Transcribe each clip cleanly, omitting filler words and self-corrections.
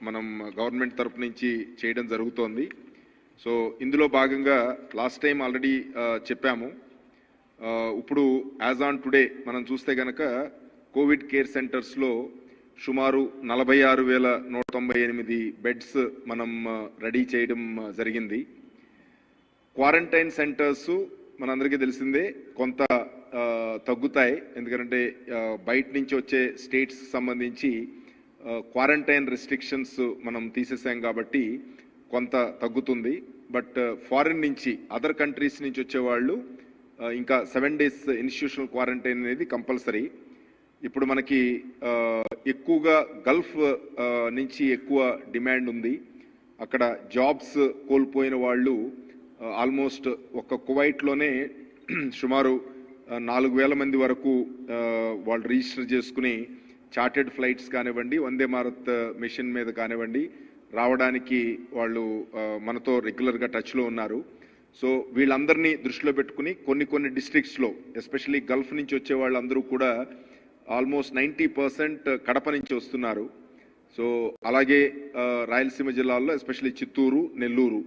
మనం గవర్నమెంట్ తరపు నుంచి చేయడం జరుగుతోంది. సో ఇందులో భాగంగా లాస్ట్ టైం ఆల్రెడీ చెప్పాము. ఇప్పుడు యాజ్ ఆన్ టుడే మనం చూస్తే కనుక కోవిడ్ కేర్ సెంటర్స్లో సుమారు 46,198 బెడ్స్ మనం రెడీ చేయడం జరిగింది. క్వారంటైన్ సెంటర్స్ మనందరికీ తెలిసిందే కొంత తగ్గుతాయి, ఎందుకంటే బయట నుంచి వచ్చే స్టేట్స్ సంబంధించి క్వారంటైన్ రెస్ట్రిక్షన్స్ మనం తీసేసాం కాబట్టి కొంత తగ్గుతుంది. బట్ ఫారిన్ నుంచి అదర్ కంట్రీస్ నుంచి వచ్చేవాళ్ళు ఇంకా 7 days ఇన్స్టిట్యూషనల్ క్వారంటైన్ అనేది కంపల్సరీ. ఇప్పుడు మనకి ఎక్కువగా గల్ఫ్ నుంచి ఎక్కువ డిమాండ్ ఉంది. అక్కడ జాబ్స్ కోల్పోయిన వాళ్ళు ఆల్మోస్ట్ ఒక కువైట్లోనే సుమారు 4,000 మంది వరకు వాళ్ళు రిజిస్టర్ చేసుకుని చార్టెడ్ ఫ్లైట్స్ కానివ్వండి, వందే భారత్ మిషన్ మీద కానివ్వండి రావడానికి వాళ్ళు మనతో రెగ్యులర్గా టచ్లో ఉన్నారు. సో వీళ్ళందరినీ దృష్టిలో పెట్టుకుని కొన్ని డిస్ట్రిక్ట్స్లో ఎస్పెషల్లీ గల్ఫ్ నుంచి వచ్చే వాళ్ళందరూ కూడా ఆల్మోస్ట్ 90% కడప నుంచి వస్తున్నారు. సో అలాగే రాయలసీమ జిల్లాల్లో ఎస్పెషల్లీ చిత్తూరు, నెల్లూరు,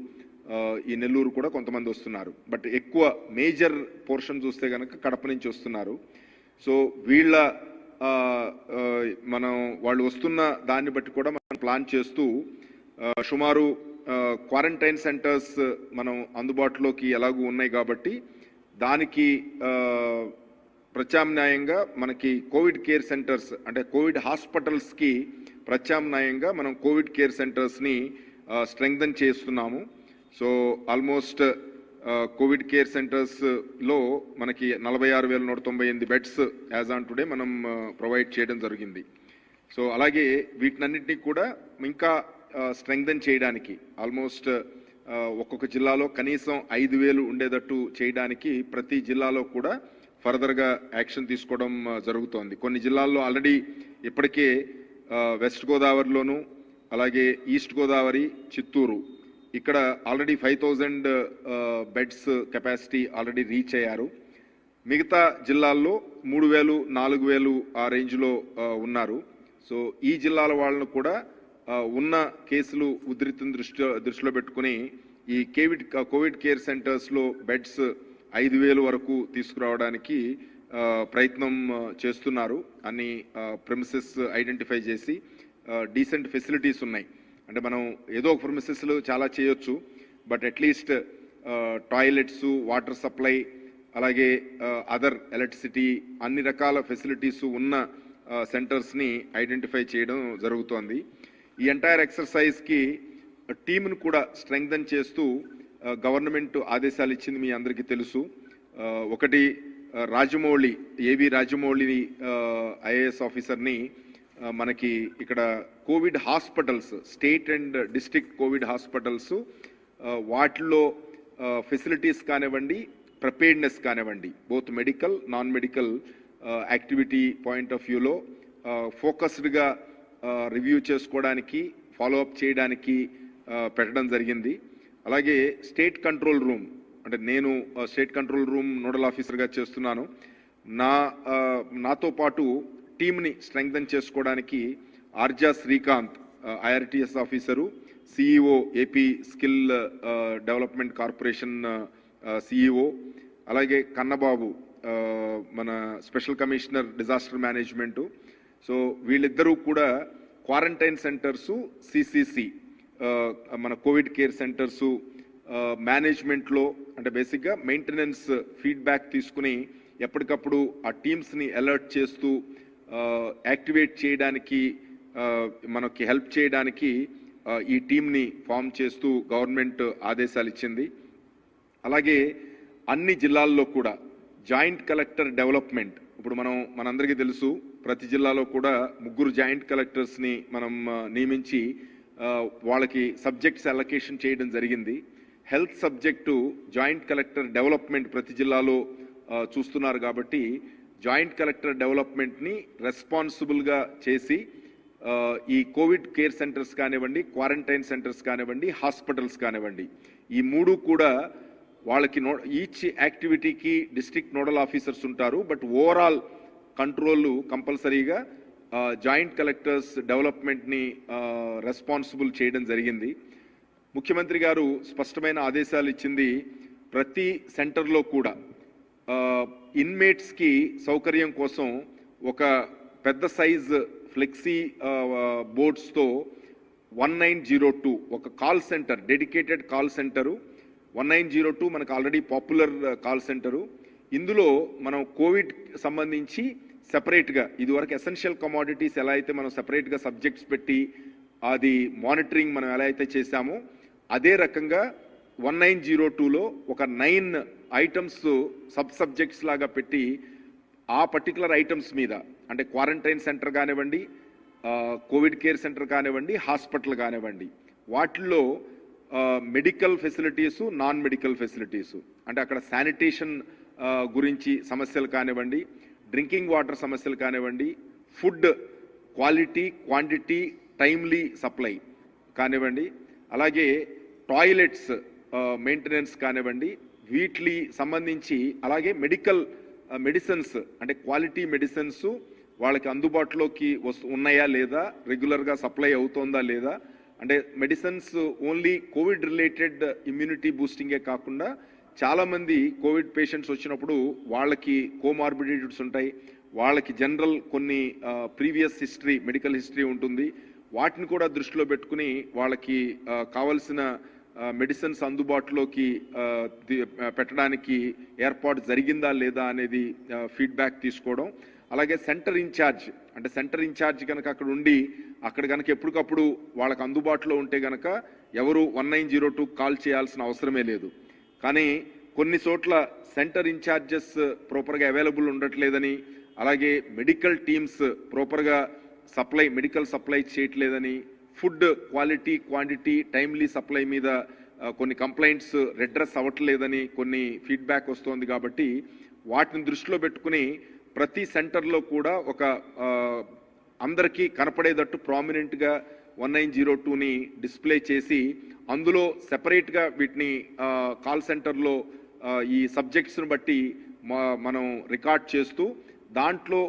ఈ నెల్లూరు కూడా కొంతమంది వస్తున్నారు. బట్ ఎక్కువ మేజర్ పోర్షన్ చూస్తే కనుక కడప నుంచి వస్తున్నారు. సో వీళ్ళ మనం వాళ్ళు వస్తున్న దాన్ని బట్టి కూడా మనం ప్లాన్ చేస్తూ సుమారు క్వారంటైన్ సెంటర్స్ మనం అందుబాటులోకి ఎలాగూ ఉన్నాయి కాబట్టి దానికి ప్రత్యామ్నాయంగా మనకి కోవిడ్ కేర్ సెంటర్స్ అంటే కోవిడ్ హాస్పిటల్స్కి ప్రత్యామ్నాయంగా మనం కోవిడ్ కేర్ సెంటర్స్ని స్ట్రెంగ్థన్ చేస్తున్నాము. సో ఆల్మోస్ట్ కోవిడ్ కేర్ సెంటర్స్లో మనకి 46,198 బెడ్స్ యాజ్ ఆన్ టుడే మనం ప్రొవైడ్ చేయడం జరిగింది. సో అలాగే వీటినన్నింటినీ కూడా ఇంకా స్ట్రెంగ్థన్ చేయడానికి ఆల్మోస్ట్ ఒక్కొక్క జిల్లాలో కనీసం 5,000 ఉండేటట్టు చేయడానికి ప్రతి జిల్లాలో కూడా ఫర్దర్గా యాక్షన్ తీసుకోవడం జరుగుతోంది. కొన్ని జిల్లాల్లో ఆల్రెడీ ఇప్పటికే వెస్ట్ గోదావరిలోను అలాగే ఈస్ట్ గోదావరి, చిత్తూరు ఇక్కడ already 5,000 beds capacity already reach అయ్యారు. మిగతా జిల్లాల్లో 3,000, 4,000 ఆ రేంజ్లో ఉన్నారు. సో ఈ జిల్లాల వాళ్ళను కూడా ఉన్న కేసులు ఉధృతిని దృష్టిలో పెట్టుకుని ఈ కోవిడ్ కేర్ సెంటర్స్లో బెడ్స్ 5,000 వరకు తీసుకురావడానికి ప్రయత్నం చేస్తున్నారు. అన్ని ప్రెమిసెస్ ఐడెంటిఫై చేసి డీసెంట్ ఫెసిలిటీస్ ఉన్నాయి. అంటే మనం ఏదో ఒక ప్రెమిసెస్లు చాలా చేయొచ్చు, but at least toilets, water supply, అలాగే అదర్ ఎలక్ట్రిసిటీ అన్ని రకాల ఫెసిలిటీస్ ఉన్న సెంటర్స్ని ఐడెంటిఫై చేయడం జరుగుతోంది. ఈ ఎంటైర్ ఎక్సర్సైజ్కి టీమ్ను కూడా స్ట్రెంగ్థన్ చేస్తూ గవర్నమెంట్ ఆదేశాలు ఇచ్చింది, మీ అందరికీ తెలుసు. ఒకటి రాజమౌళి, ఏవి రాజమౌళి ఐఏఎస్ ఆఫీసర్ని మనకి ఇక్కడ Covid hospitals, state and district Covid hospitals వాటిల్లో ఫెసిలిటీస్ కానివ్వండి, ప్రిపేర్డ్నెస్ కానివ్వండి, both medical, non medical activity point of వ్యూలో ఫోకస్డ్గా రివ్యూ చేసుకోవడానికి, ఫాలోఅప్ చేయడానికి పెట్టడం జరిగింది. అలాగే స్టేట్ కంట్రోల్ రూమ్, అంటే నేను స్టేట్ కంట్రోల్ రూమ్ నోడల్ ఆఫీసర్గా చేస్తున్నాను. నాతో పాటు టీమ్ని స్ట్రెంగ్థన్ చేసుకోవడానికి Arja Srikanth IRTS officer, CEO AP skill development corporation CEO, అలాగే కన్నబాబు మన special commissioner disaster management. So వీళ్ళిద్దరూ కూడా క్వారంటైన్ సెంటర్సు, సిసిసి మన కోవిడ్ కేర్ సెంటర్సు మేనేజ్మెంట్లో అంటే బేసిక్గా మెయింటెనెన్స్ ఫీడ్బ్యాక్ తీసుకుని ఎప్పటికప్పుడు ఆ టీమ్స్ని అలర్ట్ చేస్తూ యాక్టివేట్ చేయడానికి, మనకి హెల్ప్ చేయడానికి ఈ టీంని ఫామ్ చేస్తూ గవర్నమెంట్ ఆదేశాలు ఇచ్చింది. అలాగే అన్ని జిల్లాల్లో కూడా జాయింట్ కలెక్టర్ డెవలప్మెంట్, ఇప్పుడు మనందరికీ తెలుసు ప్రతి జిల్లాలో కూడా 3 జాయింట్ కలెక్టర్స్ని మనం నియమించి వాళ్ళకి సబ్జెక్ట్స్ అలొకేషన్ చేయడం జరిగింది. Health subject joint collector development ప్రతి జిల్లాలో చూస్తున్నారు కాబట్టి జాయింట్ కలెక్టర్ డెవలప్మెంట్ని రెస్పాన్సిబుల్గా చేసి ఈ కోవిడ్ కేర్ సెంటర్స్ కానివ్వండి, క్వారంటైన్ సెంటర్స్ కానివ్వండి, హాస్పిటల్స్ కానివ్వండి, ఈ 3 కూడా వాళ్ళకి ఈచ్ యాక్టివిటీకి డిస్ట్రిక్ట్ నోడల్ ఆఫీసర్స్ ఉంటారు. బట్ ఓవరాల్ కంట్రోల్ కంపల్సరీగా జాయింట్ కలెక్టర్స్ డెవలప్మెంట్ని రెస్పాన్సిబుల్ చేయడం జరిగింది. ముఖ్యమంత్రి గారు స్పష్టమైన ఆదేశాలు ఇచ్చింది. ప్రతి సెంటర్లో కూడా ఇన్మేట్స్కి సౌకర్యం కోసం ఒక పెద్ద సైజ్ ఫ్లెక్సీ బోర్డ్స్తో 1902 ఒక call centre, dedicated call centre 1902 మనకు ఆల్రెడీ పాపులర్ కాల్ సెంటరు. ఇందులో మనం కోవిడ్ సంబంధించి సెపరేట్గా ఇదివరకు ఎసెన్షియల్ కమోడిటీస్ ఎలా అయితే మనం సెపరేట్గా సబ్జెక్ట్స్ పెట్టి అది మానిటరింగ్ మనం ఎలా అయితే చేశామో అదే రకంగా 1902లో ఒక 9 ఐటమ్స్ సబ్జెక్ట్స్ లాగా పెట్టి ఆ పర్టికులర్ ఐటమ్స్ మీద అంటే క్వారంటైన్ సెంటర్ కానివ్వండి, కోవిడ్ కేర్ సెంటర్ కానివ్వండి, హాస్పిటల్ కానివ్వండి, వాటిల్లో medical facilities, non medical facilities అంటే అక్కడ శానిటేషన్ గురించి సమస్యలు కానివ్వండి, డ్రింకింగ్ వాటర్ సమస్యలు కానివ్వండి, food quality, quantity, timely supply కానివ్వండి, అలాగే టాయిలెట్స్ మెయింటెనెన్స్ కానివ్వండి, వీటికి సంబంధించి అలాగే మెడిసిన్స్ అంటే క్వాలిటీ మెడిసిన్స్ వాళ్ళకి అందుబాటులోకి ఉన్నాయా లేదా, రెగ్యులర్గా సప్లై అవుతోందా లేదా, అంటే medicines only Covid related immunity బూస్టింగే కాకుండా చాలామంది కోవిడ్ పేషెంట్స్ వచ్చినప్పుడు వాళ్ళకి కోమార్బిడిటీస్ ఉంటాయి, వాళ్ళకి జనరల్ కొన్ని ప్రీవియస్ హిస్టరీ, మెడికల్ హిస్టరీ ఉంటుంది. వాటిని కూడా దృష్టిలో పెట్టుకుని వాళ్ళకి కావలసిన మెడిసిన్స్ అందుబాటులోకి పెట్టడానికి ఏర్పాటు జరిగిందా లేదా అనేది ఫీడ్బ్యాక్ తీసుకోవడం. అలాగే సెంటర్ ఇన్ఛార్జ్ అంటే సెంటర్ ఇన్ఛార్జ్ కనుక అక్కడ ఉండి అక్కడ కనుక ఎప్పటికప్పుడు వాళ్ళకి అందుబాటులో ఉంటే కనుక ఎవరు 1902 కాల్ చేయాల్సిన అవసరమే లేదు. కానీ కొన్ని చోట్ల సెంటర్ ఇన్ఛార్జెస్ ప్రాపర్గా అవైలబుల్ ఉండట్లేదని, అలాగే మెడికల్ టీమ్స్ ప్రాపర్గా మెడికల్ సప్లై చేయట్లేదని, food quality, quantity, timely supply మీద కొన్ని కంప్లైంట్స్ రెడ్రెస్ అవ్వట్లేదని కొన్ని ఫీడ్బ్యాక్ వస్తోంది. కాబట్టి వాటిని దృష్టిలో పెట్టుకుని ప్రతి సెంటర్లో కూడా ఒక అందరికీ కనపడేటట్టు ప్రామినెంట్గా 1902ని డిస్ప్లే చేసి అందులో సెపరేట్గా వీటిని కాల్ సెంటర్లో ఈ సబ్జెక్ట్స్ను బట్టి మనం రికార్డ్ చేస్తూ దాంట్లో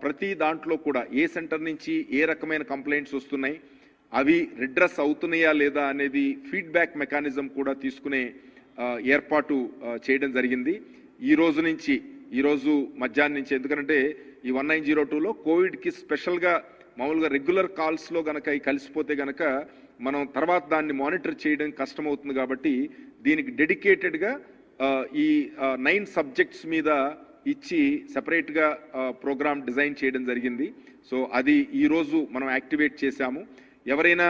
ప్రతి దాంట్లో కూడా ఏ సెంటర్ నుంచి ఏ రకమైన కంప్లైంట్స్ వస్తున్నాయి, అవి రిడ్రెస్ అవుతున్నాయా లేదా అనేది ఫీడ్బ్యాక్ మెకానిజం కూడా తీసుకునే ఏర్పాటు చేయడం జరిగింది. ఈరోజు మధ్యాహ్నం నుంచి, ఎందుకంటే ఈ 1902లో కోవిడ్కి స్పెషల్గా మామూలుగా రెగ్యులర్ కాల్స్లో గనక కలిసిపోతే గనక మనం తర్వాత దాన్ని మానిటర్ చేయడం కష్టమవుతుంది. కాబట్టి దీనికి డెడికేటెడ్గా ఈ 9 సబ్జెక్ట్స్ మీద ఇచ్చి సెపరేట్గా ప్రోగ్రామ్ డిజైన్ చేయడం జరిగింది. సో అది ఈరోజు మనం యాక్టివేట్ చేశాము. ఎవరైనా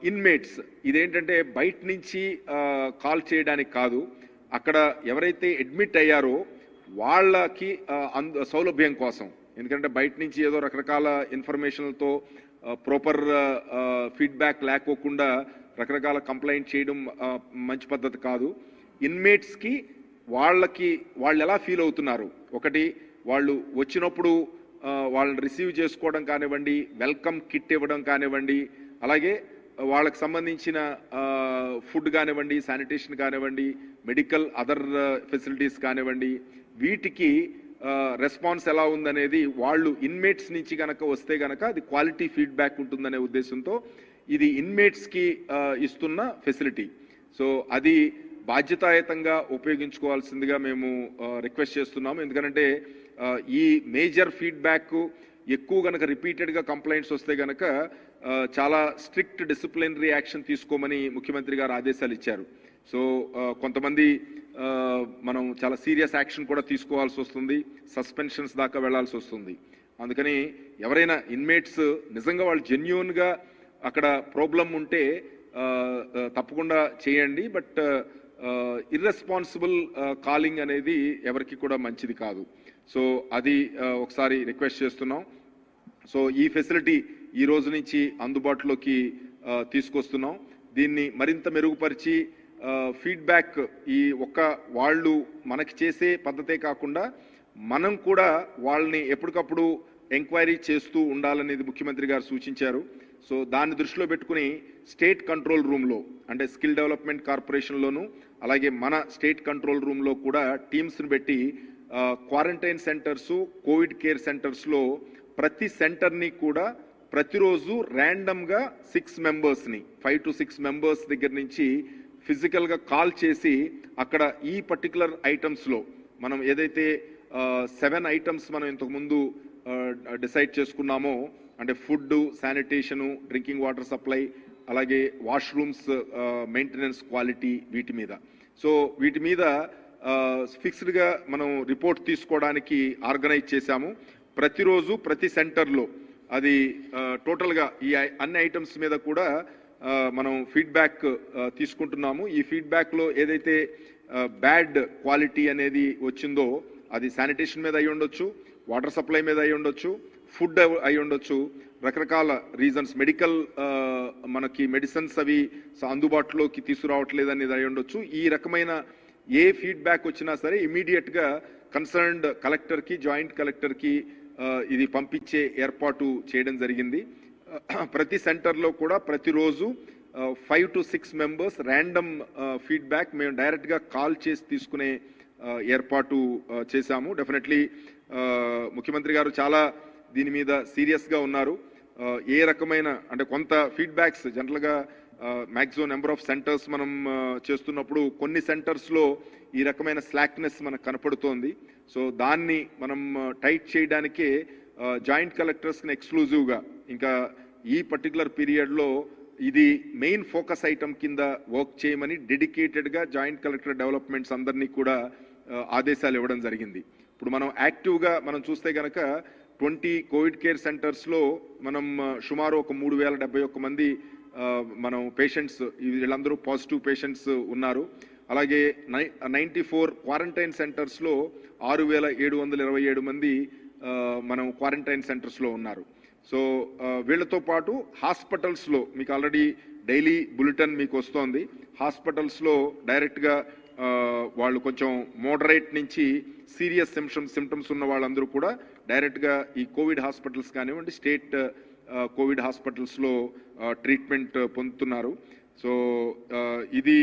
ఇన్మేట్స్ ఇదేంటంటే బయట నుంచి కాల్ చేయడానికి కాదు, అక్కడ ఎవరైతే అడ్మిట్ అయ్యారో వాళ్ళకి సౌలభ్యం కోసం, ఎందుకంటే బయట నుంచి ఏదో రకరకాల ఇన్ఫర్మేషన్లతో ప్రాపర్ ఫీడ్బ్యాక్ లేకోకుండా రకరకాల కంప్లైంట్ చేయడం మంచి పద్ధతి కాదు. ఇన్మేట్స్కి వాళ్ళు ఎలా ఫీల్ అవుతున్నారు, ఒకటి వాళ్ళు వచ్చినప్పుడు వాళ్ళని రిసీవ్ చేసుకోవడం కానివ్వండి, వెల్కమ్ కిట్ ఇవ్వడం కానివ్వండి, అలాగే వాళ్ళకి సంబంధించిన ఫుడ్ కానివ్వండి, శానిటేషన్ కానివ్వండి, మెడికల్ అదర్ ఫెసిలిటీస్ కానివ్వండి, వీటికి రెస్పాన్స్ ఎలా ఉందనేది వాళ్ళు ఇన్మేట్స్ నుంచి కనుక వస్తే కనుక అది క్వాలిటీ ఫీడ్బ్యాక్ ఉంటుందనే ఉద్దేశంతో ఇది ఇన్మేట్స్కి ఇస్తున్న ఫెసిలిటీ. సో అది బాధ్యతాయుతంగా ఉపయోగించుకోవాల్సిందిగా మేము రిక్వెస్ట్ చేస్తున్నాము. ఎందుకంటే ఈ మేజర్ ఫీడ్బ్యాక్ ఎక్కువ కనుక రిపీటెడ్గా కంప్లైంట్స్ వస్తే కనుక చాలా స్ట్రిక్ట్ డిసిప్లినరీ యాక్షన్ తీసుకోమని ముఖ్యమంత్రి గారు ఆదేశాలు ఇచ్చారు. సో కొంతమంది మనం చాలా సీరియస్ యాక్షన్ కూడా తీసుకోవాల్సి వస్తుంది, సస్పెన్షన్స్ దాకా వెళ్లాల్సి వస్తుంది. అందుకని ఎవరైనా ఇన్మేట్స్ నిజంగా వాళ్ళు జెన్యూన్గా అక్కడ ప్రాబ్లం ఉంటే తప్పకుండా చేయండి. బట్ ఇర్రెస్పాన్సిబుల్ కాలింగ్ అనేది ఎవరికి కూడా మంచిది కాదు. సో అది ఒకసారి రిక్వెస్ట్ చేస్తున్నాం. సో ఈ ఫెసిలిటీ ఈ రోజు నుంచి అందుబాటులోకి తీసుకొస్తున్నాం. దీన్ని మరింత మెరుగుపరిచి ఫీడ్బ్యాక్ వాళ్ళు మనకి చేసే పద్ధతే కాకుండా మనం కూడా వాళ్ళని ఎప్పటికప్పుడు ఎంక్వైరీ చేస్తూ ఉండాలనేది ముఖ్యమంత్రి గారు సూచించారు. సో దాన్ని దృష్టిలో పెట్టుకుని స్టేట్ కంట్రోల్ రూమ్లో అంటే స్కిల్ డెవలప్మెంట్ కార్పొరేషన్లోను అలాగే మన స్టేట్ కంట్రోల్ రూమ్లో కూడా టీమ్స్ని పెట్టి క్వారంటైన్ సెంటర్సు కోవిడ్ కేర్ సెంటర్స్లో ప్రతి సెంటర్ని కూడా ప్రతిరోజు ర్యాండమ్గా 6 మెంబర్స్ని 5 to 6 మెంబర్స్ దగ్గర నుంచి ఫిజికల్గా కాల్ చేసి అక్కడ ఈ పర్టికులర్ ఐటమ్స్లో మనం ఏదైతే 7 ఐటమ్స్ మనం ఇంతకుముందు డిసైడ్ చేసుకున్నామో అంటే food, sanitation, drinking water supply, అలాగే వాష్రూమ్స్ మెయింటెనెన్స్, క్వాలిటీ, వీటి మీద. సో వీటి మీద ఫిక్స్డ్గా మనం రిపోర్ట్ తీసుకోవడానికి ఆర్గనైజ్ చేశాము. ప్రతిరోజు ప్రతి సెంటర్లో అది టోటల్గా ఈ అన్ని ఐటమ్స్ మీద కూడా మనం ఫీడ్బ్యాక్ తీసుకుంటున్నాము. ఈ ఫీడ్బ్యాక్లో ఏదైతే బ్యాడ్ క్వాలిటీ అనేది వచ్చిందో అది శానిటేషన్ మీద అయి ఉండొచ్చు, వాటర్ సప్లై మీద అయి ఉండొచ్చు, ఫుడ్ అయి ఉండొచ్చు, రకరకాల రీజన్స్, మెడికల్ మనకి మెడిసిన్స్ అవి అందుబాటులోకి తీసుకురావట్లేదు అనేది అయి ఉండొచ్చు. ఈ రకమైన ఏ ఫీడ్బ్యాక్ వచ్చినా సరే ఇమీడియట్గా కన్సర్న్డ్ కలెక్టర్కి, జాయింట్ కలెక్టర్కి ఇది పంపించే ఏర్పాటు చేయడం జరిగింది. ప్రతి సెంటర్లో కూడా ప్రతిరోజు 5 to 6 మెంబర్స్ ర్యాండమ్ ఫీడ్బ్యాక్ మేము డైరెక్ట్గా కాల్ చేసి తీసుకునే ఏర్పాటు చేశాము. డెఫినెట్లీ ముఖ్యమంత్రి గారు చాలా దీని మీద సీరియస్గా ఉన్నారు. ఏ రకమైన అంటే కొంత ఫీడ్బ్యాక్స్ జనరల్గా మ్యాక్సిమం నెంబర్ ఆఫ్ సెంటర్స్ మనం చేస్తున్నప్పుడు కొన్ని సెంటర్స్లో ఈ రకమైన స్లాక్నెస్ మనకు కనపడుతోంది. సో దాన్ని మనం టైట్ చేయడానికే జాయింట్ కలెక్టర్స్ని ఎక్స్క్లూజివ్గా ఇంకా ఈ పర్టికులర్ పీరియడ్లో ఇది మెయిన్ ఫోకస్ ఐటమ్ కింద వర్క్ చేయమని డెడికేటెడ్గా జాయింట్ కలెక్టర్ డెవలప్మెంట్స్ అందరినీ కూడా ఆదేశాలు ఇవ్వడం జరిగింది. ఇప్పుడు మనం యాక్టివ్గా మనం చూస్తే కనుక 20 కోవిడ్ కేర్ సెంటర్స్లో మనం సుమారు ఒక 3071 మంది మనం పేషెంట్స్, వీళ్ళందరూ పాజిటివ్ పేషెంట్స్ ఉన్నారు. అలాగే 94 క్వారంటైన్ సెంటర్స్లో 6727 మంది మనం క్వారంటైన్ సెంటర్స్లో ఉన్నారు. సో వీళ్ళతో పాటు హాస్పిటల్స్లో మీకు ఆల్రెడీ డైలీ బులెటిన్ మీకు వస్తోంది. హాస్పిటల్స్లో డైరెక్ట్గా వాళ్ళు కొంచెం మోడరేట్ నుంచి సీరియస్ సిమ్టమ్స్ ఉన్న వాళ్ళందరూ కూడా డైరెక్ట్గా ఈ కోవిడ్ హాస్పిటల్స్ కానివ్వండి, స్టేట్ కోవిడ్ హాస్పిటల్స్లో ట్రీట్మెంట్ పొందుతున్నారు. సో ఇది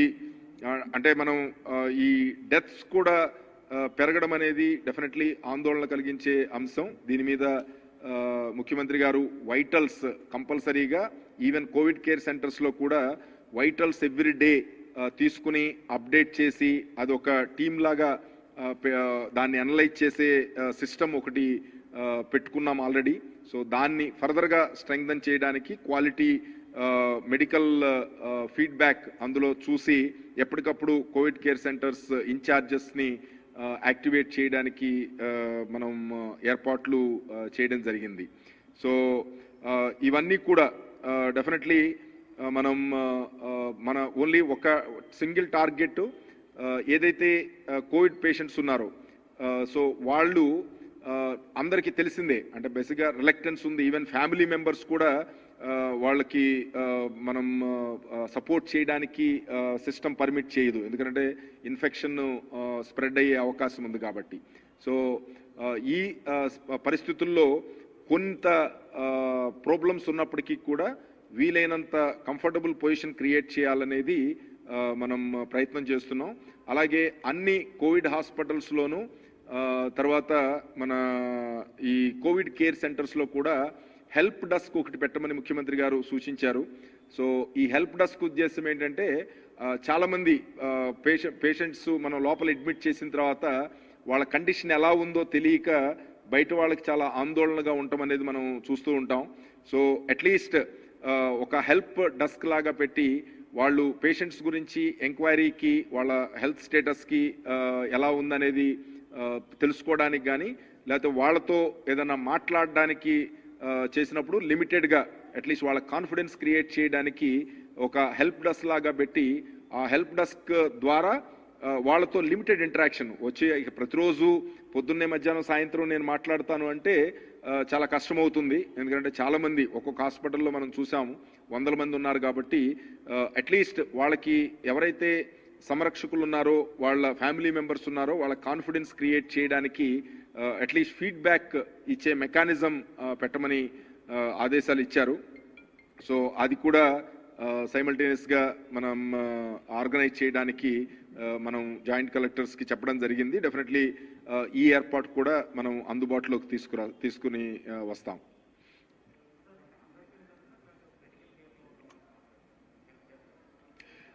అంటే మనం ఈ డెత్స్ కూడా పెరగడం అనేది డెఫినెట్లీ ఆందోళన కలిగించే అంశం. దీని మీద ముఖ్యమంత్రి గారు వైటల్స్ కంపల్సరీగా ఈవెన్ కోవిడ్ కేర్ సెంటర్స్లో కూడా వైటల్స్ ఎవ్రీ డే తీసుకుని అప్డేట్ చేసి అదొక టీమ్ లాగా దాన్ని అనలైజ్ చేసే సిస్టమ్ ఒకటి పెట్టుకున్నాం ఆల్రెడీ. సో దాన్ని ఫర్దర్గా స్ట్రెంగ్థన్ చేయడానికి క్వాలిటీ మెడికల్ ఫీడ్బ్యాక్ అందులో చూసి ఎప్పటికప్పుడు కోవిడ్ కేర్ సెంటర్స్ ఇన్ఛార్జెస్ని యాక్టివేట్ చేయడానికి మనం ఏర్పాట్లు చేయడం జరిగింది. సో ఇవన్నీ కూడా డెఫినెట్లీ మనం మన ఓన్లీ ఒక సింగిల్ టార్గెట్ ఏదైతే కోవిడ్ పేషెంట్స్ ఉన్నారో సో వాళ్ళు అందరికీ తెలిసిందే అంటే బేసిక్గా రిలక్టెన్స్ ఉంది. ఈవెన్ ఫ్యామిలీ మెంబర్స్ కూడా వాళ్ళకి మనం సపోర్ట్ చేయడానికి సిస్టమ్ పర్మిట్ చేయదు, ఎందుకంటే ఇన్ఫెక్షన్ స్ప్రెడ్ అయ్యే అవకాశం ఉంది కాబట్టి. సో ఈ పరిస్థితుల్లో కొంత ప్రాబ్లమ్స్ ఉన్నప్పటికీ కూడా వీలైనంత కంఫర్టబుల్ పొజిషన్ క్రియేట్ చేయాలనేది మనం ప్రయత్నం చేస్తున్నాం. అలాగే అన్ని కోవిడ్ హాస్పిటల్స్లోనూ తర్వాత మన ఈ కోవిడ్ కేర్ సెంటర్స్లో కూడా హెల్ప్ డెస్క్ ఒకటి పెట్టమని ముఖ్యమంత్రి గారు సూచించారు. సో ఈ హెల్ప్ డెస్క్ ఉద్దేశం ఏంటంటే చాలామంది పేషెంట్స్ మనం లోపల అడ్మిట్ చేసిన తర్వాత వాళ్ళ కండిషన్ ఎలా ఉందో తెలియక బయట వాళ్ళకి చాలా ఆందోళనగా ఉండటం అనేది మనం చూస్తూ ఉంటాం. సో అట్లీస్ట్ ఒక హెల్ప్ డెస్క్ లాగా పెట్టి వాళ్ళు పేషెంట్స్ గురించి ఎంక్వైరీకి, వాళ్ళ హెల్త్ స్టేటస్కి ఎలా ఉందనేది తెలుసుకోవడానికి కానీ లేకపోతే వాళ్ళతో ఏదైనా మాట్లాడడానికి చేసినప్పుడు లిమిటెడ్గా అట్లీస్ట్ వాళ్ళ కాన్ఫిడెన్స్ క్రియేట్ చేయడానికి ఒక హెల్ప్ డెస్క్ లాగా పెట్టి ఆ హెల్ప్ డెస్క్ ద్వారా వాళ్ళతో లిమిటెడ్ ఇంటరాక్షన్ వచ్చి ప్రతిరోజు పొద్దున్నే మధ్యాహ్నం సాయంత్రం నేను మాట్లాడతాను అంటే చాలా కష్టమవుతుంది. ఎందుకంటే చాలామంది ఒక్కొక్క హాస్పిటల్లో మనం చూసాము 100 మంది ఉన్నారు కాబట్టి అట్లీస్ట్ వాళ్ళకి ఎవరైతే సంరక్షకులు ఉన్నారో వాళ్ళ ఫ్యామిలీ మెంబర్స్ ఉన్నారో వాళ్ళ కాన్ఫిడెన్స్ క్రియేట్ చేయడానికి అట్లీస్ట్ ఫీడ్బ్యాక్ ఇచ్చే మెకానిజం పెట్టమని ఆదేశాలు ఇచ్చారు. సో అది కూడా సైమల్టేనియస్గా మనం ఆర్గనైజ్ చేయడానికి మనం జాయింట్ కలెక్టర్స్కి చెప్పడం జరిగింది. డెఫినెట్లీ ఈ ఏర్పాటు కూడా మనం అందుబాటులోకి తీసుకుని వస్తాం.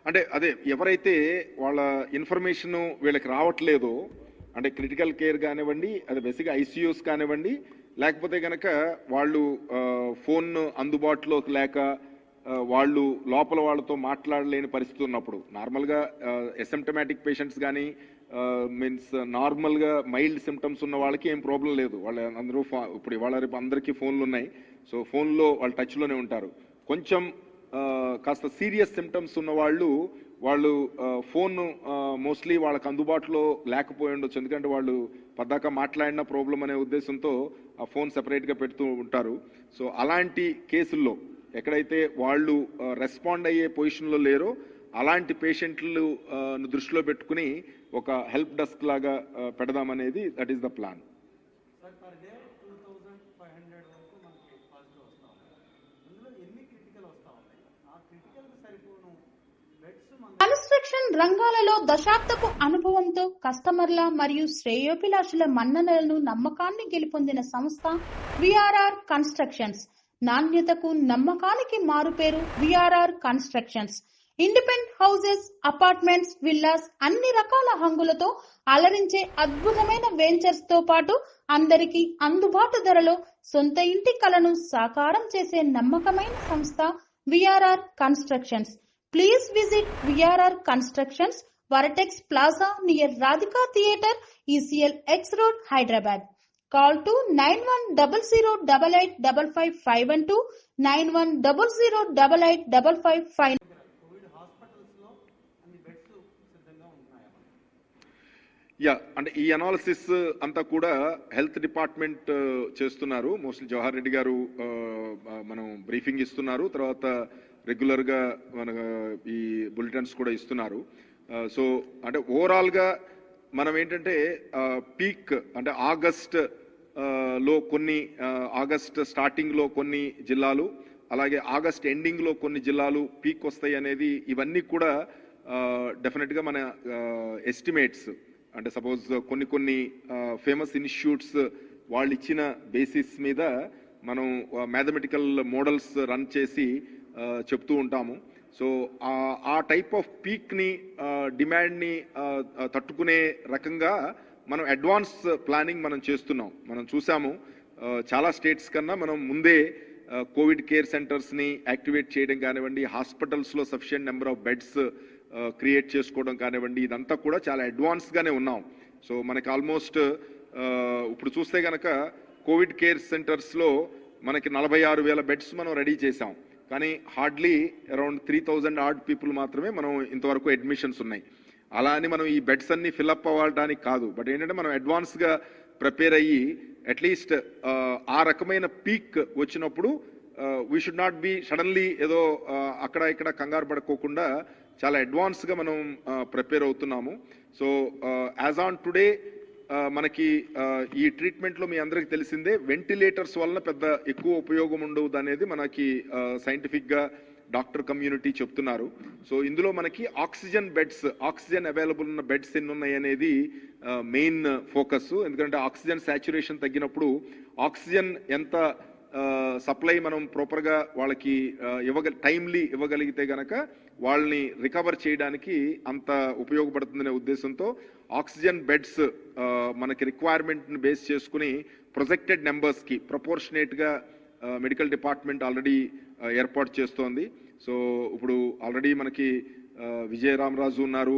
అంటే అదే ఎవరైతే వాళ్ళ ఇన్ఫర్మేషన్ వీళ్ళకి రావట్లేదో, అంటే క్రిటికల్ కేర్ కానివ్వండి, అది బేసిక్గా ఐసీయూస్ కానివ్వండి, లేకపోతే కనుక వాళ్ళు ఫోన్ అందుబాటులోకి లేక వాళ్ళు లోపల వాళ్ళతో మాట్లాడలేని పరిస్థితి ఉన్నప్పుడు, నార్మల్గా ఎసిమ్టమాటిక్ పేషెంట్స్ కానీ మీన్స్ నార్మల్గా మైల్డ్ సిమ్టమ్స్ ఉన్న వాళ్ళకి ఏం ప్రాబ్లం లేదు. వాళ్ళు అందరూ ఇప్పుడు ఇవాళ రేపు అందరికీ ఫోన్లు ఉన్నాయి. సో ఫోన్లో వాళ్ళు టచ్లోనే ఉంటారు. కొంచెం కాస్త సీరియస్ సిమ్టమ్స్ ఉన్న వాళ్ళు ఫోన్ మోస్ట్లీ వాళ్ళకి అందుబాటులో లేకపోయి ఉండొచ్చు. ఎందుకంటే వాళ్ళు పద్దాక మాట్లాడిన ప్రాబ్లం అనే ఉద్దేశంతో ఆ ఫోన్ సెపరేట్గా పెడుతూ ఉంటారు. సో అలాంటి కేసుల్లో ఎక్కడైతే వాళ్ళు రెస్పాండ్ అయ్యే పొజిషన్లో లేరో అలాంటి పేషెంట్లు దృష్టిలో పెట్టుకుని ఒక హెల్ప్ డెస్క్ లాగా పెడదామనేది that is the plan. Construction రంగాలలో దశాబ్దపు అనుభవంతో కస్టమర్ల మరియు శ్రేయోభిలాషుల మన్ననలను నమ్మకాన్ని గెలుపొందిన సంస్థ విఆర్ఆర్ కన్స్ట్రక్షన్స్. నాణ్యతకు నమ్మకానికి మారుపేరు VRR constructions. Independent houses, apartments, villas అన్ని రకాల హంగులతో అలరించే అద్భుతమైన వెంచర్స్ తో పాటు అందరికీ అందుబాటు ధరలో సొంత ఇంటి కలను సాకారం చేసే నమ్మకమైన సంస్థ VRR constructions. Please visit VRR Constructions, Varatex Plaza near Radhika Theatre, ECL X Road, Hyderabad. Call to 9100885551 9100885551. అంటే ఈ అనాలిసిస్ అంతా కూడా హెల్త్ డిపార్ట్మెంట్ చేస్తున్నారు. మోస్ట్లీ జవహర్ రెడ్డి గారు మనం బ్రీఫింగ్ ఇస్తున్నారు. తర్వాత రెగ్యులర్గా మన ఈ బులెటిన్స్ కూడా ఇస్తున్నారు. సో అంటే ఓవరాల్గా మనం ఏంటంటే పీక్ అంటే ఆగస్ట్ స్టార్టింగ్లో కొన్ని జిల్లాలు, అలాగే ఆగస్ట్ ఎండింగ్లో కొన్ని జిల్లాలు పీక్ వస్తాయి అనేది ఇవన్నీ కూడా డెఫినెట్గా మన ఎస్టిమేట్స్. అంటే సపోజ్ కొన్ని ఫేమస్ ఇన్స్టిట్యూట్స్ వాళ్ళు ఇచ్చిన బేసిస్ మీద మనం మ్యాథమెటికల్ మోడల్స్ రన్ చేసి చెప్తూ ఉంటాము. సో ఆ టైప్ ఆఫ్ పీక్ని డిమాండ్ని తట్టుకునే రకంగా మనం అడ్వాన్స్ ప్లానింగ్ మనం చేస్తున్నాం. మనం చూసాము చాలా స్టేట్స్ కన్నా మనం ముందే కోవిడ్ కేర్ సెంటర్స్ని యాక్టివేట్ చేయడం కానివ్వండి, హాస్పిటల్స్లో sufficient number of beds create చేసుకోవడం కానివ్వండి, ఇదంతా కూడా చాలా అడ్వాన్స్గానే ఉన్నాం. సో మనకి ఆల్మోస్ట్ ఇప్పుడు చూస్తే కనుక కోవిడ్ కేర్ సెంటర్స్లో మనకి 46,000 బెడ్స్ మనం రెడీ చేసాం. కానీ హార్డ్లీ అరౌండ్ 3,000 ఆడ్ పీపుల్ మాత్రమే మనం ఇంతవరకు అడ్మిషన్స్ ఉన్నాయి. అలా అని మనం ఈ బెడ్స్ అన్ని ఫిల్అప్ అవ్వడానికి కాదు, బట్ ఏంటంటే మనం అడ్వాన్స్గా ప్రిపేర్ అయ్యి అట్లీస్ట్ ఆ రకమైన పీక్ వచ్చినప్పుడు we should not be suddenly ఏదో అక్కడ ఇక్కడ కంగారు పడుకోకుండా చాలా అడ్వాన్స్గా మనం ప్రిపేర్ అవుతున్నాము. సో యాజ్ ఆన్ టుడే మనకి ఈ ట్రీట్మెంట్లో మీ అందరికీ తెలిసిందే వెంటిలేటర్స్ వలన పెద్ద ఎక్కువ ఉపయోగం ఉండదు అనేది మనకి సైంటిఫిక్గా డాక్టర్ కమ్యూనిటీ చెప్తున్నారు. సో ఇందులో మనకి ఆక్సిజన్ అవైలబుల్ ఉన్న బెడ్స్ ఎన్ని ఉన్నాయి అనేది మెయిన్ ఫోకస్. ఎందుకంటే ఆక్సిజన్ సాచురేషన్ తగ్గినప్పుడు ఆక్సిజన్ ఎంత సప్లై మనం ప్రాపర్గా వాళ్ళకి టైమ్లీ ఇవ్వగలిగితే గనక వాళ్ళని రికవర్ చేయడానికి అంత ఉపయోగపడుతుందనే ఉద్దేశంతో ఆక్సిజన్ బెడ్స్ మనకి రిక్వైర్మెంట్ని బేస్ చేసుకుని ప్రొజెక్టెడ్ నెంబర్స్కి ప్రపోర్షనేట్గా మెడికల్ డిపార్ట్మెంట్ ఆల్రెడీ ఏర్పాటు చేస్తోంది. సో ఇప్పుడు ఆల్రెడీ మనకి విజయరామరాజు ఉన్నారు,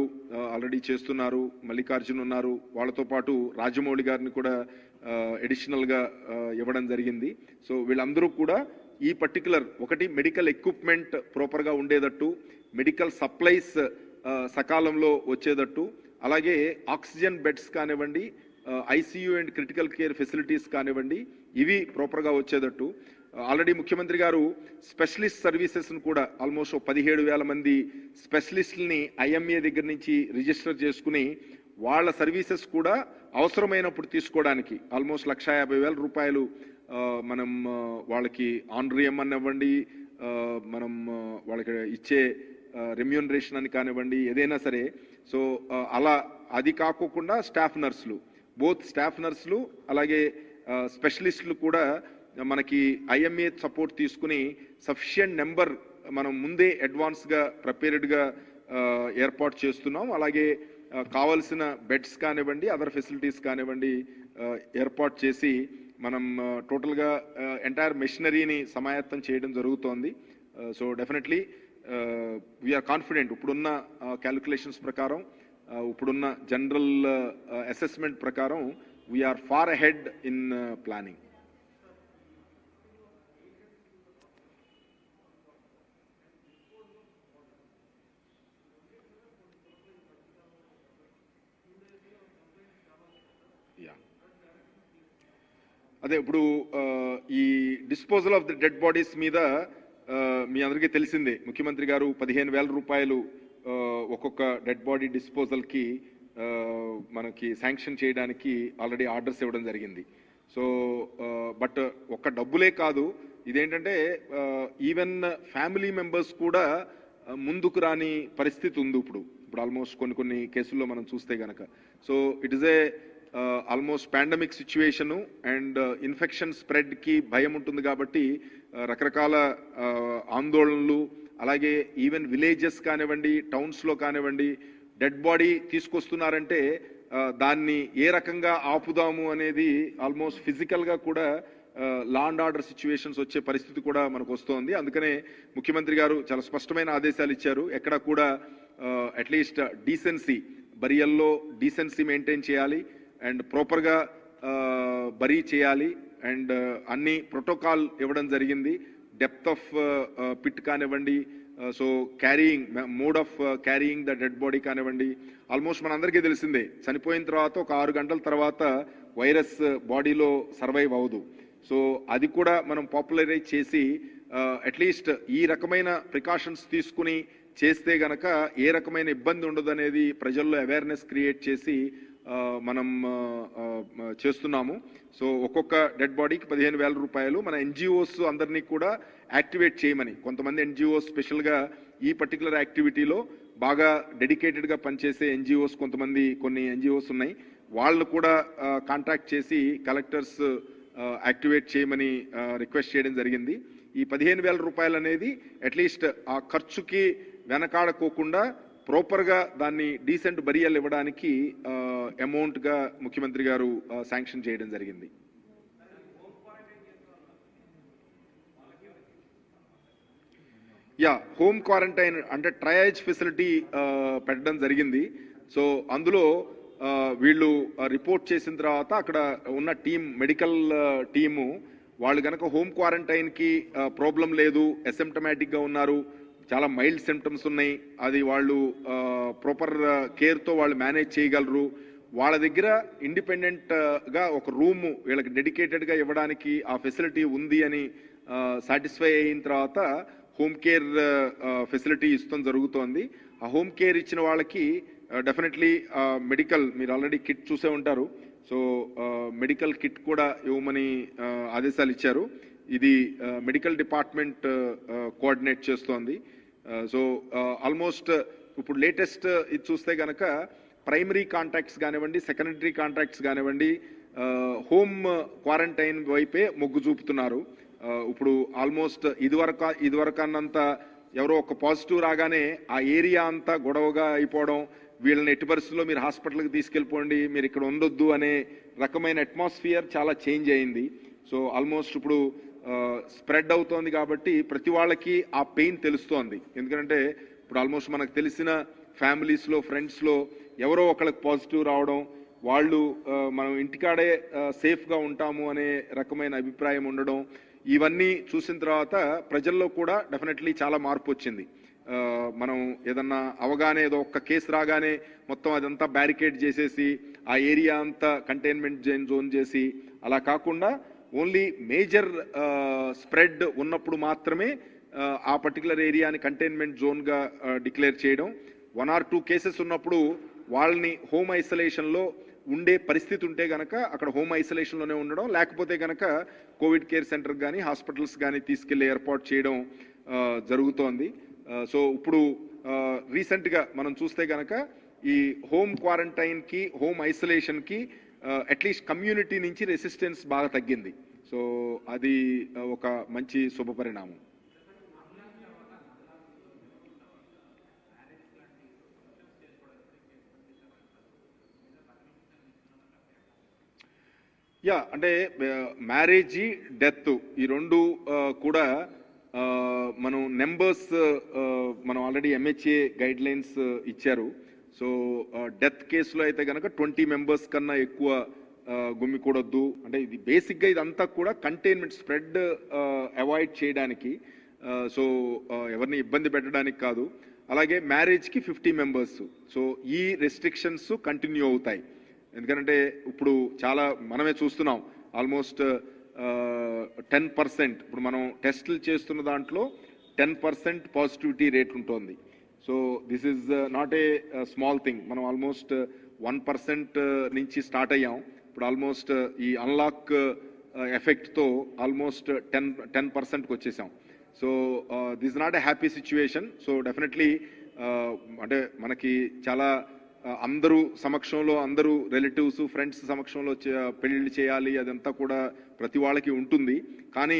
ఆల్రెడీ చేస్తున్నారు, మల్లికార్జున్ ఉన్నారు, వాళ్ళతో పాటు రాజమౌళి గారిని కూడా అడిషనల్గా ఇవ్వడం జరిగింది. సో వీళ్ళందరూ కూడా ఈ పర్టికులర్ ఒకటి మెడికల్ ఎక్విప్మెంట్ ప్రాపర్గా ఉండేటట్టు, మెడికల్ సప్లైస్ సకాలంలో వచ్చేటట్టు, అలాగే ఆక్సిజన్ బెడ్స్ కానివ్వండి, ICU and critical care facilities కానివ్వండి, ఇవి ప్రాపర్గా వచ్చేటట్టు ఆల్రెడీ ముఖ్యమంత్రి గారు స్పెషలిస్ట్ సర్వీసెస్ను కూడా ఆల్మోస్ట్ 17,000 మంది స్పెషలిస్టుల్ని ఐఎంఏ దగ్గర నుంచి రిజిస్టర్ చేసుకుని వాళ్ళ సర్వీసెస్ కూడా అవసరమైనప్పుడు తీసుకోవడానికి ఆల్మోస్ట్ 1,50,000 రూపాయలు మనం వాళ్ళకి ఆనరేయం అనివ్వండి, మనం వాళ్ళకి ఇచ్చే రెమ్యూనరేషన్ అని కానివ్వండి, ఏదైనా సరే. సో అలా అది కాకోకుండా స్టాఫ్ నర్సులు, బోత్ స్టాఫ్ నర్సులు అలాగే స్పెషలిస్టులు కూడా మనకి IMA సపోర్ట్ తీసుకుని సఫిషియంట్ నెంబర్ మనం ముందే అడ్వాన్స్గా ప్రిపేర్డ్గా ఏర్పాటు చేస్తున్నాం. అలాగే కావాల్సిన బెడ్స్ కానివ్వండి, అదర్ ఫెసిలిటీస్ కానివ్వండి ఏర్పాటు చేసి మనం టోటల్గా ఎంటైర్ మెషినరీని సమాయత్తం చేయడం జరుగుతోంది. So definitely we are confident. ఇప్పుడున్న క్యాలిక్యులేషన్స్ ప్రకారం, ఇప్పుడున్న జనరల్ అసెస్మెంట్ ప్రకారం we are far ahead in planning. అదే ఇప్పుడు ఈ disposal of the dead bodies మీద మీ అందరికీ తెలిసిందే, ముఖ్యమంత్రి గారు 15,000 రూపాయలు ఒక్కొక్క డెడ్ బాడీ డిస్పోజల్కి మనకి శాంక్షన్ చేయడానికి ఆల్రెడీ ఆర్డర్స్ ఇవ్వడం జరిగింది. సో బట్ ఒక్క డబ్బులే కాదు, ఇదేంటంటే ఈవెన్ ఫ్యామిలీ మెంబర్స్ కూడా ముందుకు రాని పరిస్థితి ఉంది ఇప్పుడు ఆల్మోస్ట్ కొన్ని కేసుల్లో మనం చూస్తే గనక. So it is a almost pandemic situation and infection స్ప్రెడ్కి భయం ఉంటుంది కాబట్టి రకరకాల ఆందోళనలు, అలాగే ఈవెన్ విలేజెస్ కానివ్వండి, టౌన్స్లో కానివ్వండి, డెడ్ బాడీ తీసుకొస్తున్నారంటే దాన్ని ఏ రకంగా ఆపుదాము అనేది ఆల్మోస్ట్ ఫిజికల్గా కూడా లా అండ్ ఆర్డర్ సిచ్యువేషన్స్ వచ్చే పరిస్థితి కూడా మనకు వస్తోంది. అందుకనే ముఖ్యమంత్రి గారు చాలా స్పష్టమైన ఆదేశాలు ఇచ్చారు. ఎక్కడ కూడా అట్లీస్ట్ డీసెన్సీ, బరియల్లో డీసెన్సీ మెయింటైన్ చేయాలి అండ్ ప్రాపర్గా బరీ చేయాలి అండ్ అన్ని ప్రోటోకాల్ ఇవ్వడం జరిగింది. డెప్త్ ఆఫ్ పిట్ కానివ్వండి, so carrying mode of carrying the dead body కానివ్వండి. ఆల్మోస్ట్ మనందరికీ తెలిసిందే, చనిపోయిన తర్వాత ఒక 6 గంటల తర్వాత వైరస్ బాడీలో సర్వైవ్ అవ్వదు. సో అది కూడా మనం పాపులరైజ్ చేసి అట్లీస్ట్ ఈ రకమైన ప్రికాషన్స్ తీసుకుని చేస్తే గనక ఏ రకమైన ఇబ్బంది ఉండదు అనేది ప్రజల్లో అవేర్నెస్ క్రియేట్ చేసి మనం చేస్తున్నాము. సో ఒక్కొక్క డెడ్ బాడీకి 15,000 రూపాయలు. మన NGOs అందరినీ కూడా యాక్టివేట్ చేయమని, కొంతమంది NGOs స్పెషల్గా ఈ పర్టికులర్ యాక్టివిటీలో బాగా డెడికేటెడ్గా పనిచేసే NGOs కొన్ని NGOs ఉన్నాయి, వాళ్ళు కూడా కాంటాక్ట్ చేసి కలెక్టర్స్ యాక్టివేట్ చేయమని రిక్వెస్ట్ చేయడం జరిగింది. ఈ 15,000 రూపాయలు అనేది అట్లీస్ట్ ఆ ఖర్చుకి వెనకాడకోకుండా ప్రాపర్గా దాన్ని డీసెంట్ బరియల్ ఇవ్వడానికి అమౌంట్గా ముఖ్యమంత్రి గారు శాంక్షన్ చేయడం జరిగింది. హోమ్ క్వారంటైన్ అంటే ట్రయాజ్ ఫెసిలిటీ పెట్టడం జరిగింది. సో అందులో వీళ్ళు రిపోర్ట్ చేసిన తర్వాత అక్కడ ఉన్న మెడికల్ టీము వాళ్ళు కనుక హోమ్ క్వారంటైన్కి ప్రాబ్లం లేదు, అసిమ్టమాటిక్గా ఉన్నారు, చాలా మైల్డ్ సిమ్టమ్స్ ఉన్నాయి, అది వాళ్ళు ప్రాపర్ కేర్తో వాళ్ళు మేనేజ్ చేయగలరు, వాళ్ళ దగ్గర ఇండిపెండెంట్గా ఒక రూము వీళ్ళకి డెడికేటెడ్గా ఇవ్వడానికి ఆ ఫెసిలిటీ ఉంది అని సాటిస్ఫై అయిన తర్వాత హోమ్ కేర్ ఫెసిలిటీ ఇస్తాం జరుగుతోంది. ఆ హోమ్ కేర్ ఇచ్చిన వాళ్ళకి డెఫినెట్లీ మెడికల్, మీరు ఆల్రెడీ కిట్ చూసే ఉంటారు, సో మెడికల్ కిట్ కూడా ఇవ్వమని ఆదేశాలు ఇచ్చారు. ఇది మెడికల్ డిపార్ట్మెంట్ కోఆర్డినేట్ చేస్తోంది. సో ఆల్మోస్ట్ ఇప్పుడు లేటెస్ట్ ఇది చూస్తే కనుక ప్రైమరీ కాంటాక్ట్స్ కానివ్వండి, సెకండరీ కాంటాక్ట్స్ కానివ్వండి, హోమ్ క్వారంటైన్ వైపే మొగ్గు చూపుతున్నారు. ఇప్పుడు ఆల్మోస్ట్ ఇదివరకు అన్నంత ఎవరో ఒక పాజిటివ్ రాగానే ఆ ఏరియా అంతా గొడవగా అయిపోవడం, వీళ్ళని ఎట్టి పరిస్థితుల్లో మీరు హాస్పిటల్కి తీసుకెళ్ళిపోండి, మీరు ఇక్కడ ఉండొద్దు అనే రకమైన అట్మాస్ఫియర్ చాలా చేంజ్ అయింది. సో ఆల్మోస్ట్ ఇప్పుడు స్ప్రెడ్ అవుతోంది కాబట్టి ప్రతి వాళ్ళకి ఆ పెయిన్ తెలుస్తోంది. ఎందుకంటే ఇప్పుడు ఆల్మోస్ట్ మనకు తెలిసిన ఫ్యామిలీస్లో, ఫ్రెండ్స్లో ఎవరో ఒకళ్ళకి పాజిటివ్ రావడం, వాళ్ళు మనం ఇంటికాడే సేఫ్గా ఉంటాము అనే రకమైన అభిప్రాయం ఉండడం, ఇవన్నీ చూసిన తర్వాత ప్రజల్లో కూడా డెఫినెట్లీ చాలా మార్పు వచ్చింది. మనం ఏదన్నా అవగానే ఏదో ఒక్క కేసు రాగానే మొత్తం అదంతా బ్యారికేడ్ చేసేసి ఆ ఏరియా అంతా కంటైన్మెంట్ జోన్ చేసి అలా కాకుండా ఓన్లీ మేజర్ స్ప్రెడ్ ఉన్నప్పుడు మాత్రమే ఆ పర్టికులర్ ఏరియాని కంటైన్మెంట్ జోన్గా డిక్లేర్ చేయడం. 1 or 2 కేసెస్ ఉన్నప్పుడు వాళ్ళని హోమ్ ఐసోలేషన్లో ఉండే పరిస్థితి ఉంటే గనక అక్కడ హోమ్ ఐసోలేషన్లోనే ఉండడం, లేకపోతే గనక కోవిడ్ కేర్ సెంటర్ కానీ హాస్పిటల్స్ కానీ తీసుకెళ్లి ఏర్పాటు చేయడం జరుగుతోంది. సో ఇప్పుడు రీసెంట్గా మనం చూస్తే కనుక ఈ హోమ్ క్వారంటైన్కి హోమ్ ఐసోలేషన్కి అట్లీస్ట్ కమ్యూనిటీ నుంచి రెసిస్టెన్స్ బాగా తగ్గింది. సో అది ఒక మంచి శుభ పరిణామం. అంటే మ్యారేజీ డెత్ ఈ రెండు కూడా మనం నెంబర్స్ మనం ఆల్రెడీ MHA గైడ్ లైన్స్ ఇచ్చారు. సో డెత్ కేసులో అయితే కనుక 20 మెంబర్స్ కన్నా ఎక్కువ గుమ్మికూడొద్దు. అంటే ఇది బేసిక్గా ఇదంతా కూడా కంటైన్మెంట్ స్ప్రెడ్ అవాయిడ్ చేయడానికి, సో ఎవరిని ఇబ్బంది పెట్టడానికి కాదు. అలాగే మ్యారేజ్కి 50 మెంబర్స్. సో ఈ రెస్ట్రిక్షన్స్ కంటిన్యూ అవుతాయి. ఎందుకంటే ఇప్పుడు చాలా మనమే చూస్తున్నాం, ఆల్మోస్ట్ 10%. ఇప్పుడు మనం టెస్టులు చేస్తున్న దాంట్లో 10% పాజిటివిటీ రేట్ ఉంటుంది. So this is not a small thing. మనం ఆల్మోస్ట్ 1% నుంచి స్టార్ట్ అయ్యాం. ఇప్పుడు ఆల్మోస్ట్ ఈ అన్లాక్ ఎఫెక్ట్తో ఆల్మోస్ట్ 10%కి వచ్చేసాం. So this not a happy situation. So definitely అంటే మనకి చాలా అందరూ సమక్షంలో, అందరూ రిలేటివ్స్ ఫ్రెండ్స్ సమక్షంలో పెళ్లిళ్ళు చేయాలి, అదంతా కూడా ప్రతి వాళ్ళకి ఉంటుంది. కానీ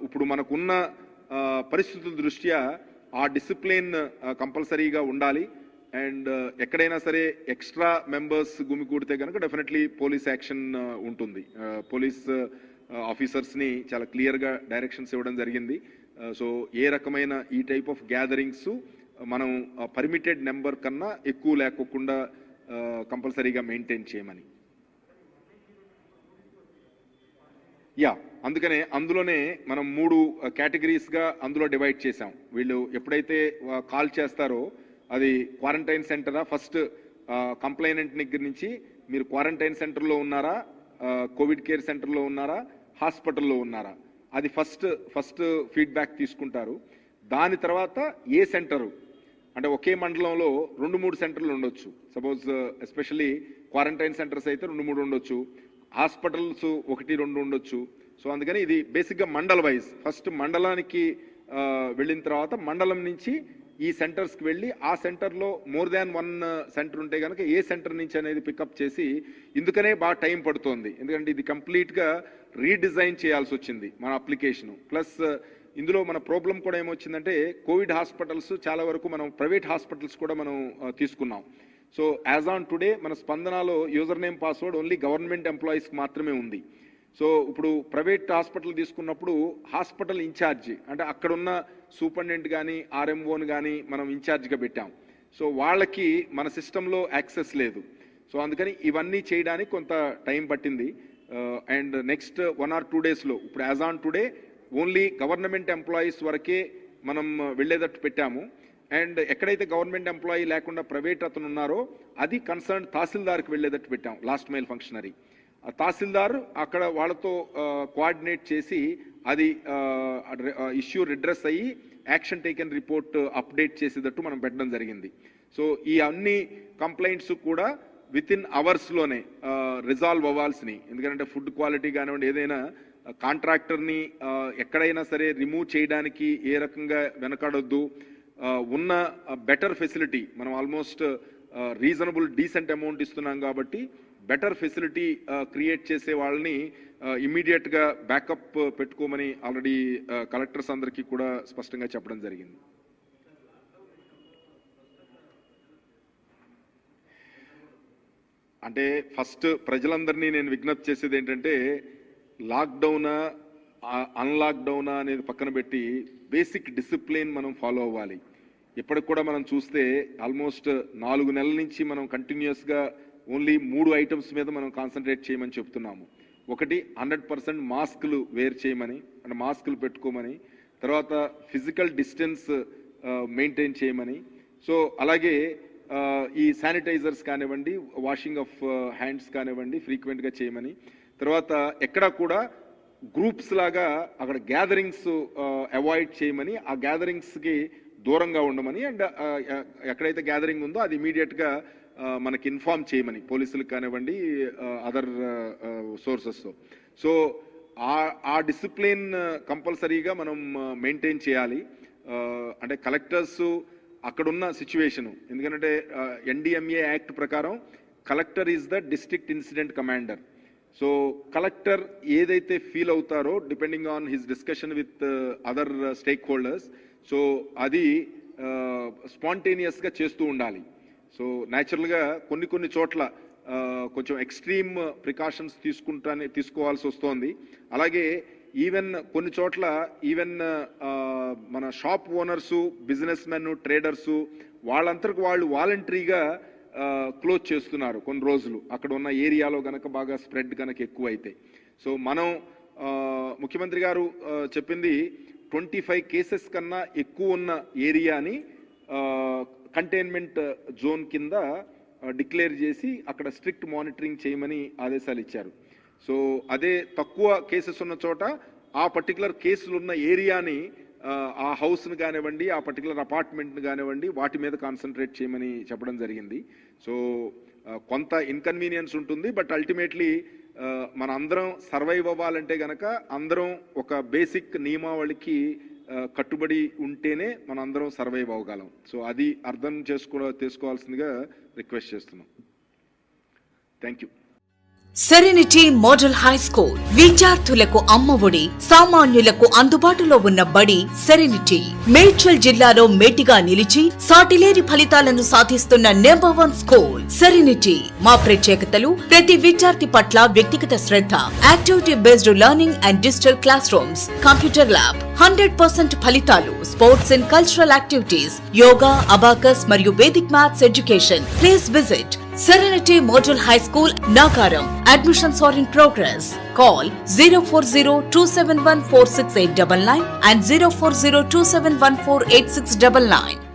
ఇప్పుడు మనకున్న పరిస్థితుల దృష్ట్యా ఆ డిసిప్లిన్ కంపల్సరీగా ఉండాలి. అండ్ ఎక్కడైనా సరే ఎక్స్ట్రా మెంబర్స్ గుమికూడితే కనుక డెఫినెట్లీ పోలీస్ యాక్షన్ ఉంటుంది. పోలీస్ ఆఫీసర్స్ని చాలా క్లియర్గా డైరెక్షన్స్ ఇవ్వడం జరిగింది. సో ఏ రకమైన ఈ టైప్ ఆఫ్ గ్యాదరింగ్స్ మనం పర్మిటెడ్ నెంబర్ కన్నా ఎక్కువ లేకోకుండా కంపల్సరీగా మెయింటైన్ చేయమని. అందుకనే అందులోనే మనం 3 కేటగిరీస్గా అందులో డివైడ్ చేసాం. వీళ్ళు ఎప్పుడైతే కాల్ చేస్తారో అది క్వారంటైన్ సెంటరా, ఫస్ట్ కంప్లైనెంట్ దగ్గర నుంచి మీరు క్వారంటైన్ సెంటర్లో ఉన్నారా, కోవిడ్ కేర్ సెంటర్లో ఉన్నారా, హాస్పిటల్లో ఉన్నారా, అది ఫస్ట్ ఫీడ్బ్యాక్ తీసుకుంటారు. దాని తర్వాత ఏ సెంటరు, అంటే ఒకే మండలంలో 2-3 సెంటర్లు ఉండొచ్చు. సపోజ్ ఎస్పెషల్లీ క్వారంటైన్ సెంటర్స్ అయితే 2-3 ఉండొచ్చు, హాస్పిటల్స్ 1-2 ఉండొచ్చు. సో అందుకని ఇది బేసిక్గా మండల్ వైజ్. ఫస్ట్ మండలానికి వెళ్ళిన తర్వాత మండలం నుంచి ఈ సెంటర్స్కి వెళ్ళి ఆ సెంటర్లో మోర్ దాన్ 1 సెంటర్ ఉంటే కనుక ఏ సెంటర్ నుంచి అనేది పికప్ చేసి, ఇందుకనే బాగా టైం పడుతోంది. ఎందుకంటే ఇది కంప్లీట్గా రీడిజైన్ చేయాల్సి వచ్చింది మన అప్లికేషను. ప్లస్ ఇందులో మన ప్రాబ్లం కూడా ఏమొచ్చిందంటే కోవిడ్ హాస్పిటల్స్ చాలా వరకు మనం ప్రైవేట్ హాస్పిటల్స్ కూడా మనం తీసుకున్నాం. సో యాజ్ ఆన్ టుడే మన స్పందనలో user name password only government ఎంప్లాయీస్కి మాత్రమే ఉంది. సో ఇప్పుడు ప్రైవేట్ హాస్పిటల్ తీసుకున్నప్పుడు హాస్పిటల్ ఇన్ఛార్జి, అంటే అక్కడున్న సూపరింటెండెంట్ కానీ RMOని కానీ మనం ఇన్ఛార్జిగా పెట్టాం. సో వాళ్ళకి మన సిస్టంలో యాక్సెస్ లేదు. సో అందుకని ఇవన్నీ చేయడానికి కొంత టైం పట్టింది. అండ్ నెక్స్ట్ 1 or 2 డేస్లో ఇప్పుడు as on today only government employees వరకే మనం వెళ్ళేటట్టు పెట్టాము. అండ్ ఎక్కడైతే గవర్నమెంట్ ఎంప్లాయీ లేకుండా ప్రైవేట్ అతను ఉన్నారో అది కన్సర్న్ తహసీల్దార్కి వెళ్ళేటట్టు పెట్టాం, లాస్ట్ మైల్ ఫంక్షనరీ. తహసీల్దార్ అక్కడ వాళ్ళతో కోఆర్డినేట్ చేసి అది ఇష్యూ రిడ్రెస్ అయ్యి యాక్షన్ టేకెన్ రిపోర్ట్ అప్డేట్ చేసేటట్టు మనం పెట్టడం జరిగింది. సో ఈ అన్ని కంప్లైంట్స్ కూడా వితిన్ అవర్స్లోనే రిజాల్వ్ అవ్వాల్సినవి. ఎందుకంటే ఫుడ్ క్వాలిటీ కానివ్వండి, ఏదైనా కాంట్రాక్టర్ని ఎక్కడైనా సరే రిమూవ్ చేయడానికి ఏ రకంగా వెనకాడొద్దు. ఉన్న బెటర్ ఫెసిలిటీ మనం ఆల్మోస్ట్ రీజనబుల్ డీసెంట్ అమౌంట్ ఇస్తున్నాం కాబట్టి బెటర్ ఫెసిలిటీ క్రియేట్ చేసే వాళ్ళని ఇమ్మీడియట్గా బ్యాకప్ పెట్టుకోమని ఆల్రెడీ కలెక్టర్స్ అందరికీ కూడా స్పష్టంగా చెప్పడం జరిగింది. అంటే ఫస్ట్ ప్రజలందరినీ నేను విజ్ఞప్తి చేసేది ఏంటంటే, లాక్డౌనా అన్లాక్డౌనా అనేది పక్కన పెట్టి బేసిక్ డిసిప్లిన్ మనం ఫాలో అవ్వాలి. ఇప్పటికి కూడా మనం చూస్తే ఆల్మోస్ట్ 4 నెలల నుంచి మనం కంటిన్యూస్గా ఓన్లీ 3 ఐటమ్స్ మీద మనం కాన్సన్ట్రేట్ చేయమని చెప్తున్నాము. ఒకటి 100% మాస్కులు వేర్ చేయమని, అంటే మాస్కులు పెట్టుకోమని, తర్వాత ఫిజికల్ డిస్టెన్స్ మెయింటైన్ చేయమని, సో అలాగే ఈ శానిటైజర్స్ కానివ్వండి, వాషింగ్ ఆఫ్ హ్యాండ్స్ కానివ్వండి ఫ్రీక్వెంట్గా చేయమని, తర్వాత ఎక్కడా కూడా గ్రూప్స్ లాగా అక్కడ గ్యాదరింగ్స్ అవాయిడ్ చేయమని, ఆ గ్యాదరింగ్స్కి దూరంగా ఉండమని, అండ్ ఎక్కడైతే గ్యాదరింగ్ ఉందో అది ఇమీడియట్గా మనకి ఇన్ఫార్మ్ చేయమని పోలీసులకు కానివ్వండి అదర్ సోర్సెస్తో. సో ఆ డిసిప్లిన్ కంపల్సరీగా మనం మెయింటైన్ చేయాలి. అంటే కలెక్టర్స్ అక్కడున్న సిచ్యువేషను, ఎందుకంటే NDMA యాక్ట్ ప్రకారం collector is the district incident commander. So collector ఏదైతే ఫీల్ అవుతారో depending on his discussion with other stake holders, so అది స్పాంటేనియస్గా చేస్తూ ఉండాలి. సో న్యాచురల్గా కొన్ని చోట్ల కొంచెం ఎక్స్ట్రీమ్ ప్రికాషన్స్ తీసుకోవాల్సి వస్తోంది. అలాగే ఈవెన్ కొన్ని చోట్ల ఈవెన్ మన షాప్ ఓనర్సు, బిజినెస్ మెన్, ట్రేడర్సు వాళ్ళంతరకు వాళ్ళు వాలంటరీగా క్లోజ్ చేస్తున్నారు కొన్ని రోజులు, అక్కడ ఉన్న ఏరియాలో గనక బాగా స్ప్రెడ్ గనక ఎక్కువ అయితే. సో మనం ముఖ్యమంత్రి గారు చెప్పింది 25 కేసెస్ కన్నా ఎక్కువ ఉన్న ఏరియాని కంటైన్మెంట్ జోన్ కింద డిక్లేర్ చేసి అక్కడ స్ట్రిక్ట్ మానిటరింగ్ చేయమని ఆదేశాలు ఇచ్చారు. సో అదే తక్కువ కేసెస్ ఉన్న చోట ఆ పర్టికులర్ కేసులు ఉన్న ఏరియాని, ఆ హౌస్ని కానివ్వండి, ఆ పర్టికులర్ అపార్ట్మెంట్ని కానివ్వండి, వాటి మీద కాన్సన్ట్రేట్ చేయమని చెప్పడం జరిగింది. సో కొంత ఇన్కన్వీనియన్స్ ఉంటుంది, బట్ అల్టిమేట్లీ మన అందరం సర్వైవ్ అవ్వాలంటే గనక అందరం ఒక బేసిక్ నియమావళికి కట్టుబడి ఉంటేనే మన అందరం సర్వైవ్ అవ్వగలం. సో అది అర్థం చేసుకోవాల్సిందిగా రిక్వెస్ట్ చేస్తున్నాం. Thank you. Serenity model high school విద్యార్థులకు అమ్మఒడి, సామాన్యులకు అందుబాటులో ఉన్న బడి సెరెనిటీ. మేడ్చల్ జిల్లాలో మేటిగా నిలిచి సాటిలేని ఫలితాలను సాధిస్తున్న #1 స్కూల్ సెరెనిటీ. మా ప్రత్యేకతలు: ప్రతి విద్యార్థి పట్ల వ్యక్తిగత శ్రద్ధ, activity based learning and digital class rooms, computer lab, 100% ఫలితాలు, sports and cultural activities, yoga, abacus మరియు Vedic maths education. Please visit Serenity Model High School, Nagaram. Admissions are in progress. Call 040-271-46899 and 040-271-48699.